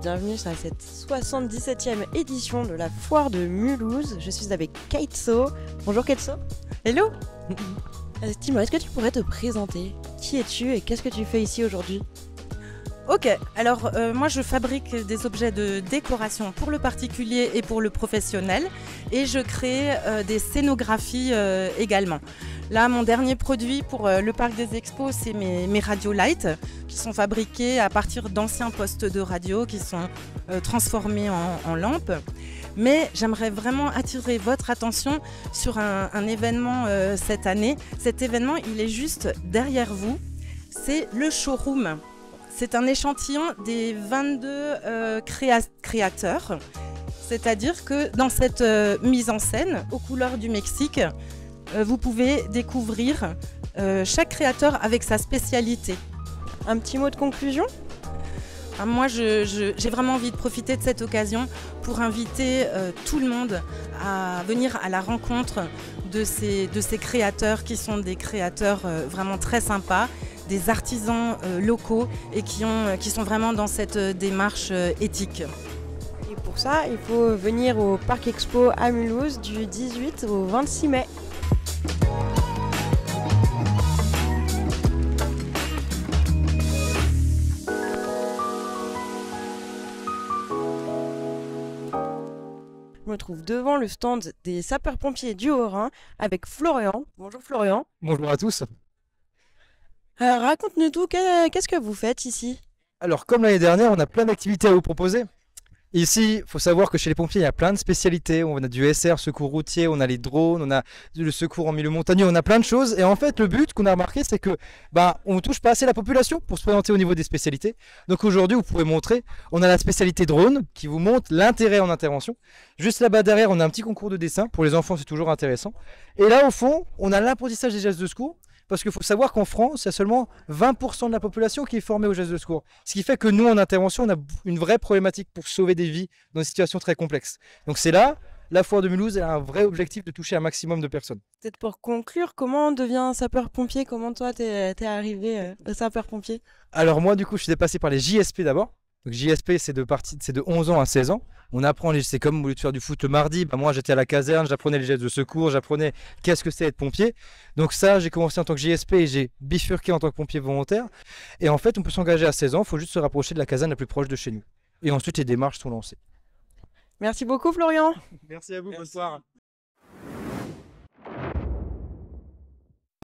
bienvenue sur cette 77e édition de la foire de Mulhouse. Je suis avec Kaitso. Bonjour Kaitso. Hello. Timo, est-ce que tu pourrais te présenter? Qui es-tu et qu'est-ce que tu fais ici aujourd'hui? Ok, alors moi je fabrique des objets de décoration pour le particulier et pour le professionnel et je crée des scénographies également. Là, mon dernier produit pour le parc des expos, c'est mes radio light qui sont fabriqués à partir d'anciens postes de radio qui sont transformés en lampes. Mais j'aimerais vraiment attirer votre attention sur un événement cette année. Cet événement, il est juste derrière vous. C'est le showroom. C'est un échantillon des 22 créateurs. C'est-à-dire que dans cette mise en scène, aux couleurs du Mexique, vous pouvez découvrir chaque créateur avec sa spécialité. Un petit mot de conclusion? Moi, j'ai vraiment envie de profiter de cette occasion pour inviter tout le monde à venir à la rencontre de ces créateurs qui sont des créateurs vraiment très sympas, des artisans locaux et qui sont vraiment dans cette démarche éthique. Et pour ça, il faut venir au Parc Expo à Mulhouse du 18 au 26 mai. Je me trouve devant le stand des sapeurs-pompiers du Haut-Rhin avec Florian. Bonjour Florian. Bonjour à tous. Raconte-nous tout, qu'est-ce que vous faites ici? Alors comme l'année dernière, on a plein d'activités à vous proposer. Ici, il faut savoir que chez les pompiers, il y a plein de spécialités. On a du SR, secours routier, on a les drones, on a le secours en milieu montagneux, on a plein de choses. Et en fait, le but qu'on a remarqué, c'est que on ne touche pas assez la population pour se présenter au niveau des spécialités. Donc aujourd'hui, vous pouvez montrer, on a la spécialité drone qui vous montre l'intérêt en intervention. Juste là-bas derrière, on a un petit concours de dessin. Pour les enfants, c'est toujours intéressant. Et là, au fond, on a l'apprentissage des gestes de secours. Parce qu'il faut savoir qu'en France, il y a seulement 20% de la population qui est formée aux gestes de secours. Ce qui fait que nous, en intervention, on a une vraie problématique pour sauver des vies dans des situations très complexes. Donc c'est là, la foire de Mulhouse a un vrai objectif de toucher un maximum de personnes. Peut-être pour conclure, comment on devient sapeur-pompier? Comment toi, t'es arrivé sapeur-pompier? Alors moi, du coup, je suis passé par les JSP d'abord. Donc JSP, c'est de 11 ans à 16 ans. On apprend, c'est comme au lieu de faire du foot le mardi, moi j'étais à la caserne, j'apprenais les gestes de secours, j'apprenais qu'est-ce que c'est être pompier. Donc ça, j'ai commencé en tant que JSP et j'ai bifurqué en tant que pompier volontaire. Et en fait, on peut s'engager à 16 ans, il faut juste se rapprocher de la caserne la plus proche de chez nous. Et ensuite, les démarches sont lancées. Merci beaucoup Florian. Merci à vous, bonne soirée.